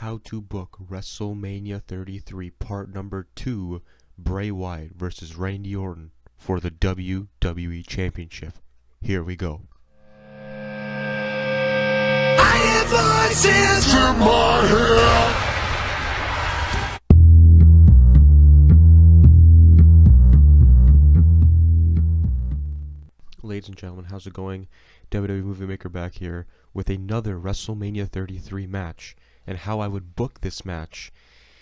How to book Wrestlemania 33 part number 2, Bray Wyatt versus Randy Orton for the WWE Championship. Here we go. I have voices in my head. Ladies and gentlemen, how's it going? WWE Movie Maker back here with another WrestleMania 33 match and how I would book this match.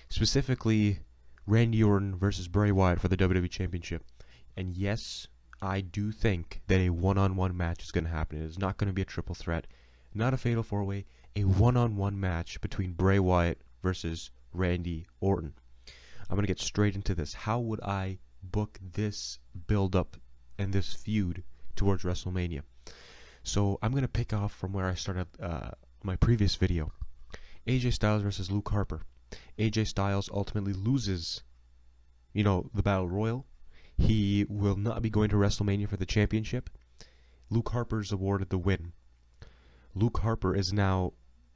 Specifically, Randy Orton versus Bray Wyatt for the WWE Championship. And yes, I do think that a one-on-one match is going to happen. It is not going to be a triple threat, not a fatal four-way, a one-on-one match between Bray Wyatt versus Randy Orton. I'm going to get straight into this. How would I book this build-up and this feud towards WrestleMania? So I'm going to pick off from where I started my previous video. AJ Styles versus Luke Harper. AJ Styles ultimately loses, the Battle Royal. He will not be going to WrestleMania for the championship. Luke Harper's awarded the win. Luke Harper is now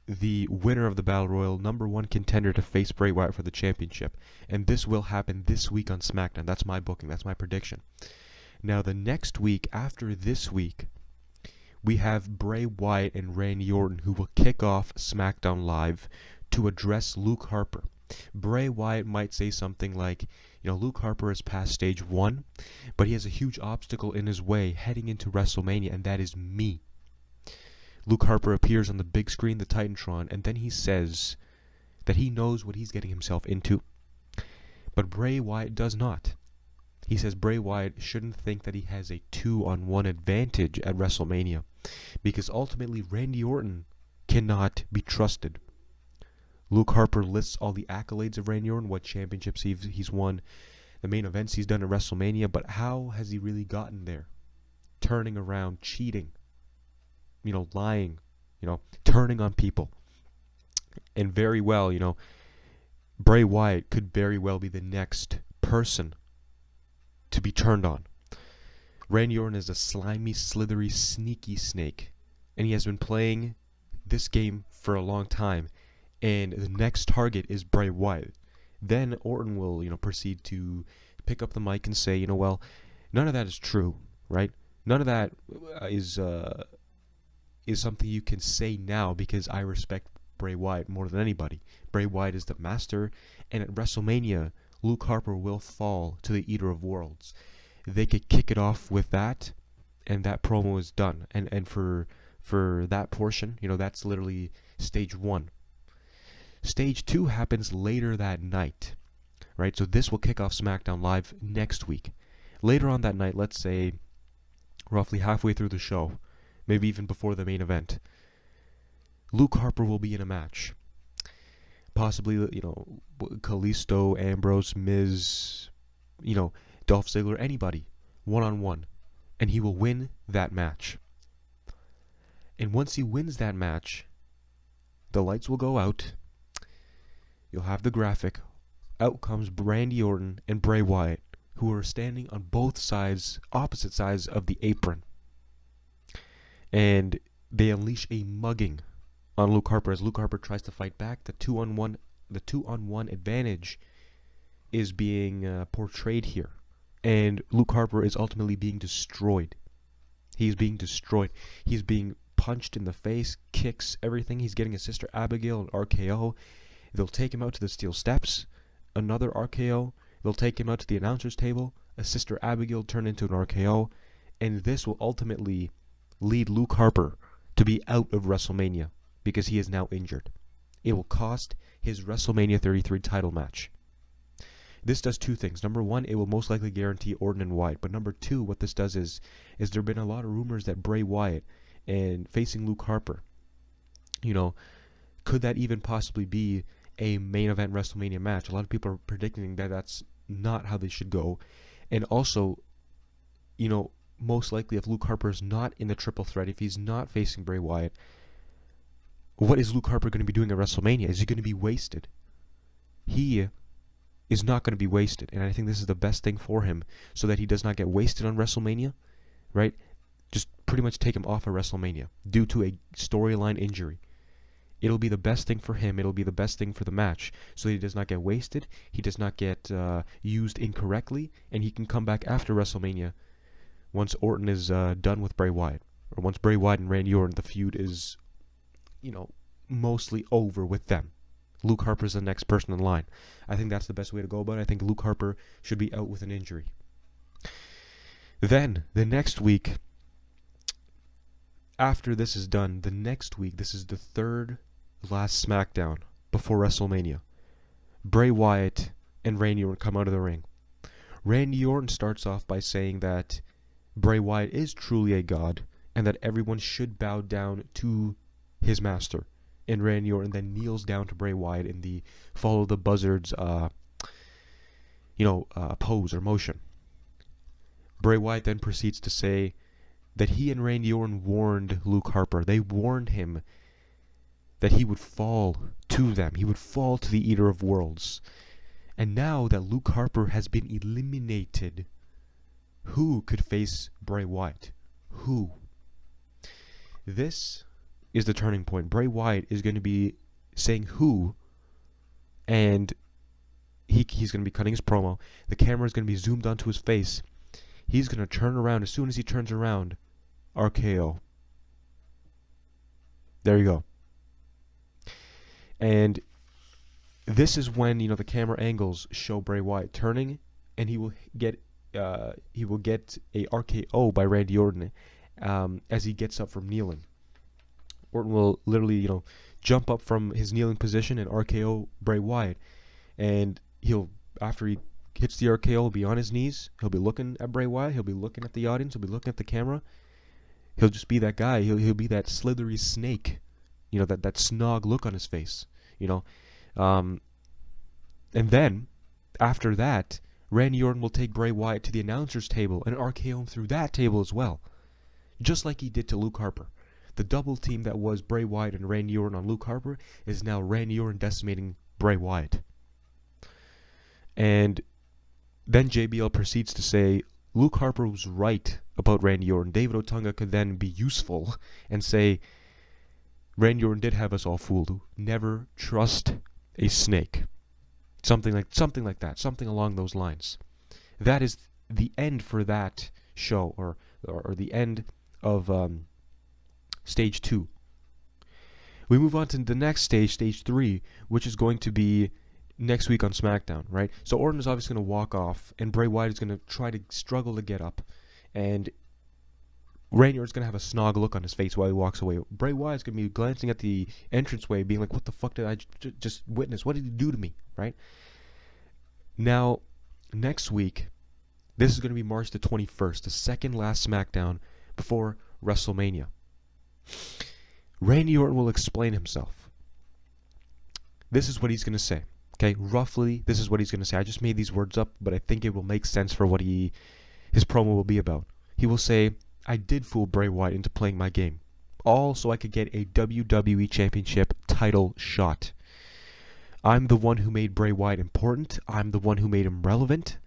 the winner of the Battle Royal, #1 contender to face Bray Wyatt for the championship. And this will happen this week on SmackDown. That's my booking. That's my prediction. Now, the next week, after this week, we have Bray Wyatt and Randy Orton who will kick off SmackDown Live to address Luke Harper. Bray Wyatt might say something like, Luke Harper is past stage 1, but he has a huge obstacle in his way heading into WrestleMania, and that is me. Luke Harper appears on the big screen, the Titantron, and then he says that he knows what he's getting himself into, but Bray Wyatt does not. He says Bray Wyatt shouldn't think that he has a 2-on-1 advantage at WrestleMania, because ultimately Randy Orton cannot be trusted. Luke Harper lists all the accolades of Randy Orton, what championships he's won, the main events he's done at WrestleMania, but how has he really gotten there? Turning around, cheating, lying, turning on people. And very well, Bray Wyatt could very well be the next person to be turned on. Randy Orton is a slimy, slithery, sneaky snake, and he has been playing this game for a long time, and the next target is Bray Wyatt. Then Orton will, proceed to pick up the mic and say, well, none of that is true, right? None of that is something you can say now because I respect Bray Wyatt more than anybody. Bray Wyatt is the master, and at WrestleMania, Luke Harper will fall to the Eater of Worlds. They could kick it off with that, and that promo is done. And for that portion, that's literally stage 1. Stage 2 happens later that night, right? So this will kick off SmackDown Live next week. Later on that night, let's say roughly halfway through the show, maybe even before the main event, Luke Harper will be in a match. Possibly, Kalisto, Ambrose, Miz, Dolph Ziggler, anybody, one-on-one. And he will win that match. And once he wins that match, the lights will go out. You'll have the graphic. Out comes Randy Orton and Bray Wyatt, who are standing on both sides, opposite sides of the apron. And they unleash a mugging on Luke Harper as Luke Harper tries to fight back. The two-on-one advantage is being portrayed here, and Luke Harper is ultimately being destroyed. He's being destroyed. He's being punched in the face, kicks, everything. He's getting his sister Abigail, an RKO. They'll take him out to the steel steps, another RKO. They'll take him out to the announcer's table, a sister Abigail turned into an RKO, and this will ultimately lead Luke Harper to be out of WrestleMania, because he is now injured. It will cost his WrestleMania 33 title match. This does two things. Number one, it will most likely guarantee Orton and Wyatt. But number two, what this does is there have been a lot of rumors that Bray Wyatt and facing Luke Harper, could that even possibly be a main event WrestleMania match? A lot of people are predicting that that's not how they should go. And also, most likely if Luke Harper is not in the triple threat, if he's not facing Bray Wyatt, what is Luke Harper going to be doing at WrestleMania? Is he going to be wasted? He is not going to be wasted, and I think this is the best thing for him so that he does not get wasted on WrestleMania, right? Just pretty much take him off of WrestleMania due to a storyline injury. It'll be the best thing for him. It'll be the best thing for the match, so that he does not get wasted, he does not get used incorrectly, and he can come back after WrestleMania once Orton is done with Bray Wyatt. Or once Bray Wyatt and Randy Orton, the feud is, mostly over with them. Luke Harper's the next person in line. I think that's the best way to go about it. I think Luke Harper should be out with an injury. Then, the next week, after this is done, the next week, this is the third last SmackDown before WrestleMania. Bray Wyatt and Randy Orton come out of the ring. Randy Orton starts off by saying that Bray Wyatt is truly a god, and that everyone should bow down to his master. And Randy Orton then kneels down to Bray Wyatt in the follow the buzzards, pose or motion. Bray Wyatt then proceeds to say that he and Randy Orton warned Luke Harper. They warned him that he would fall to them. He would fall to the Eater of Worlds. And now that Luke Harper has been eliminated, who could face Bray Wyatt? Who? This is the turning point. Bray Wyatt is going to be saying who, and he's going to be cutting his promo. The camera is going to be zoomed onto his face. He's going to turn around. As soon as he turns around, RKO. There you go. And this is when, the camera angles show Bray Wyatt turning, and he will get a RKO by Randy Orton as he gets up from kneeling. Orton will literally, jump up from his kneeling position and RKO Bray Wyatt. And after he hits the RKO, he'll be on his knees. He'll be looking at Bray Wyatt. He'll be looking at the audience. He'll be looking at the camera. He'll just be that guy. He'll be that slithery snake. That snog look on his face. And then, after that, Randy Orton will take Bray Wyatt to the announcer's table and RKO him through that table as well. Just like he did to Luke Harper. The double team that was Bray Wyatt and Randy Orton on Luke Harper is now Randy Orton decimating Bray Wyatt. And then JBL proceeds to say, Luke Harper was right about Randy Orton. David Otunga could then be useful and say, Randy Orton did have us all fooled. Never trust a snake. Something like that. Something along those lines. That is the end for that show, or the end of Stage 2. We move on to the next stage, Stage 3, which is going to be next week on SmackDown, right? So Orton is obviously going to walk off, and Bray Wyatt is going to try to struggle to get up, and Randy Orton's going to have a snog look on his face while he walks away. Bray Wyatt's going to be glancing at the entranceway, being like, what the fuck did I just witness? What did he do to me, right? Now, next week, this is going to be March the 21st, the second last SmackDown before WrestleMania. Randy Orton will explain himself. This is what he's going to say. Okay, roughly, this is what he's going to say. I just made these words up, but I think it will make sense for what his promo will be about. He will say, I did fool Bray Wyatt into playing my game, all so I could get a WWE Championship title shot. I'm the one who made Bray Wyatt important. I'm the one who made him relevant.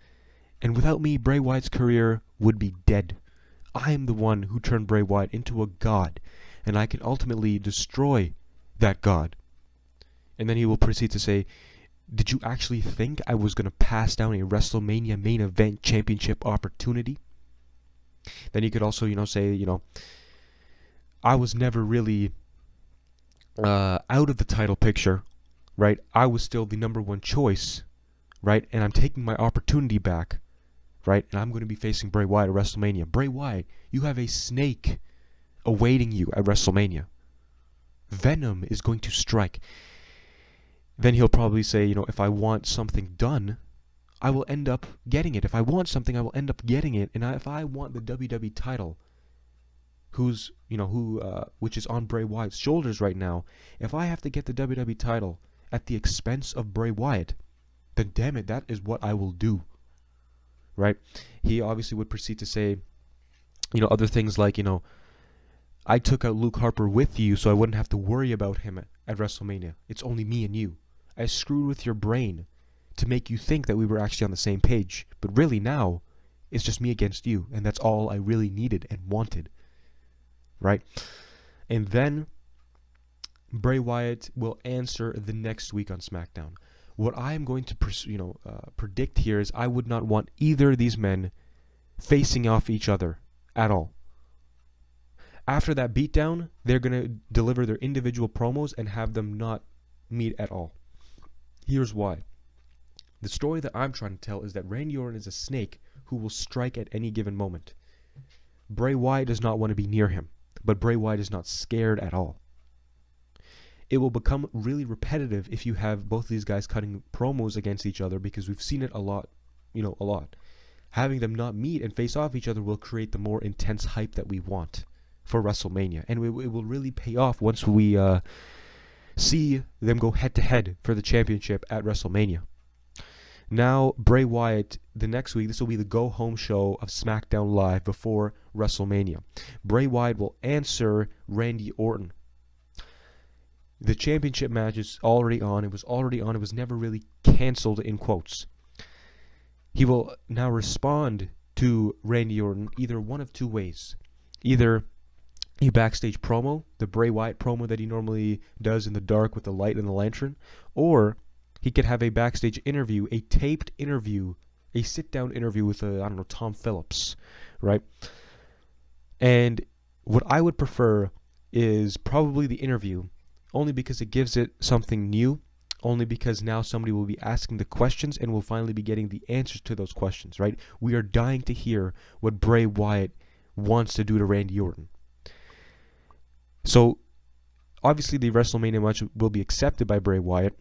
And without me, Bray Wyatt's career would be dead. I am the one who turned Bray Wyatt into a god, and I can ultimately destroy that god. And then he will proceed to say, did you actually think I was going to pass down a WrestleMania main event championship opportunity? Then he could also, say, I was never really out of the title picture, right? I was still the number one choice, right? And I'm taking my opportunity back, right? And I'm going to be facing Bray Wyatt at WrestleMania. Bray Wyatt, you have a snake awaiting you at WrestleMania. Venom is going to strike. Then he'll probably say, if I want something done, I will end up getting it. If I want something, I will end up getting it. And if I want the WWE title, which is on Bray Wyatt's shoulders right now, if I have to get the WWE title at the expense of Bray Wyatt, then damn it, that is what I will do. Right? He obviously would proceed to say, other things like, I took out Luke Harper with you so I wouldn't have to worry about him at WrestleMania. It's only me and you. I screwed with your brain to make you think that we were actually on the same page. But really now, it's just me against you. And that's all I really needed and wanted. Right? And then Bray Wyatt will answer the next week on SmackDown. What I am going to predict here is I would not want either of these men facing off each other at all. After that beatdown, they're going to deliver their individual promos and have them not meet at all. Here's why. The story that I'm trying to tell is that Randy Orton is a snake who will strike at any given moment. Bray Wyatt does not want to be near him, but Bray Wyatt is not scared at all. It will become really repetitive if you have both of these guys cutting promos against each other, because we've seen it a lot, a lot. Having them not meet and face off each other will create the more intense hype that we want for WrestleMania, and it will really pay off once we see them go head-to-head for the championship at WrestleMania. Now, Bray Wyatt, the next week, this will be the go-home show of SmackDown Live before WrestleMania. Bray Wyatt will answer Randy Orton. The championship match is already on. It was already on. It was never really canceled, in quotes. He will now respond to Randy Orton either one of two ways. Either a backstage promo, the Bray Wyatt promo that he normally does in the dark with the light and the lantern, or he could have a backstage interview, a taped interview, a sit-down interview with, Tom Phillips, right? And what I would prefer is probably the interview, only because it gives it something new, only because now somebody will be asking the questions and we'll finally be getting the answers to those questions, right? We are dying to hear what Bray Wyatt wants to do to Randy Orton. So, obviously the WrestleMania match will be accepted by Bray Wyatt,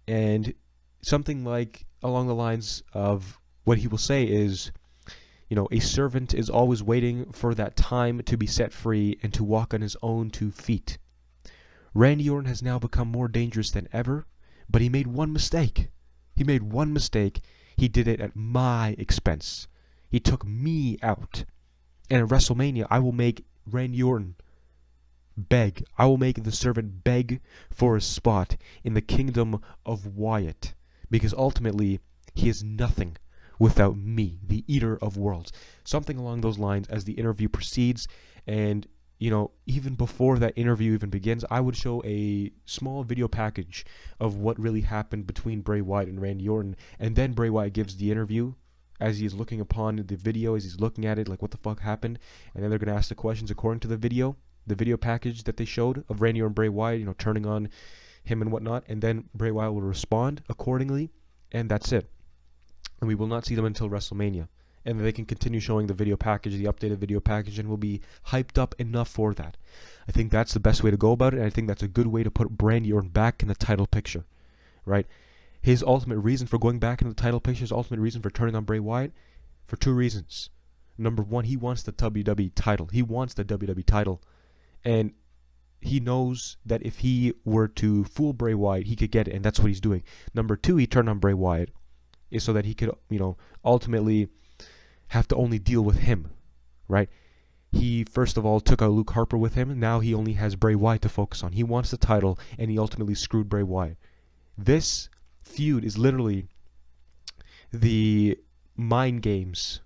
and something like along the lines of what he will say is, a servant is always waiting for that time to be set free and to walk on his own 2 feet. Randy Orton has now become more dangerous than ever, but he made one mistake. He made one mistake. He did it at my expense. He took me out. And at WrestleMania, I will make Randy Orton beg. I will make the servant beg for a spot in the kingdom of Wyatt, because ultimately he is nothing without me, the eater of worlds. Something along those lines as the interview proceeds. And even before that interview even begins, I would show a small video package of what really happened between Bray Wyatt and Randy Orton, and then Bray Wyatt gives the interview as he is looking upon the video, as he's looking at it, like what the fuck happened, and then they're going to ask the questions according to the video package that they showed of Randy Orton and Bray Wyatt, turning on him and whatnot, and then Bray Wyatt will respond accordingly, and that's it. And we will not see them until WrestleMania. And they can continue showing the video package, the updated video package, and will be hyped up enough for that. I think that's the best way to go about it, and I think that's a good way to put Randy Orton back in the title picture, right? His ultimate reason for going back in the title picture, his ultimate reason for turning on Bray Wyatt, for 2 reasons. Number one, he wants the WWE title. He wants the WWE title, and he knows that if he were to fool Bray Wyatt, he could get it, and that's what he's doing. Number two, he turned on Bray Wyatt is so that he could, ultimately have to only deal with him, right? He, first of all, took out Luke Harper with him. Now he only has Bray Wyatt to focus on. He wants the title, and he ultimately screwed Bray Wyatt. This feud is literally the mind games,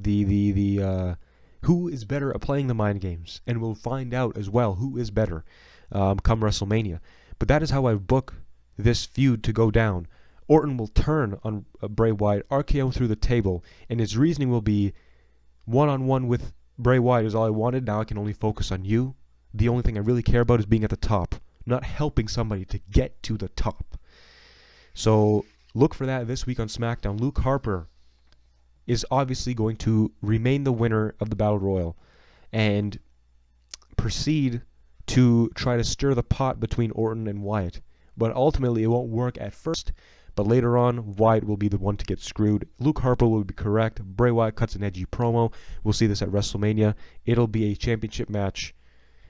who is better at playing the mind games, and we'll find out as well who is better come WrestleMania. But that is how I book this feud to go down. Orton will turn on Bray Wyatt, RKO through the table, and his reasoning will be, one-on-one with Bray Wyatt is all I wanted, now I can only focus on you. The only thing I really care about is being at the top, not helping somebody to get to the top. So look for that this week on SmackDown. Luke Harper is obviously going to remain the winner of the Battle Royal and proceed to try to stir the pot between Orton and Wyatt. But ultimately it won't work at first. But later on, Wyatt will be the one to get screwed. Luke Harper will be correct. Bray Wyatt cuts an edgy promo. We'll see this at WrestleMania. It'll be a championship match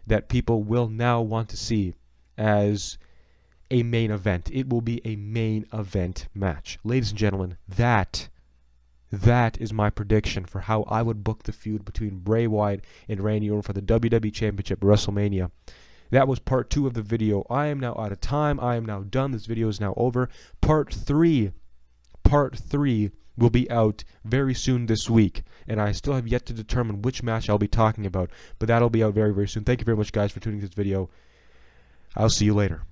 that people will now want to see as a main event. It will be a main event match. Ladies and gentlemen, that is my prediction for how I would book the feud between Bray Wyatt and Randy Orton for the WWE Championship at WrestleMania. That was part 2 of the video. I am now out of time. I am now done. This video is now over. Part 3 will be out very soon this week. And I still have yet to determine which match I'll be talking about. But that'll be out very, very soon. Thank you very much, guys, for tuning in this video. I'll see you later.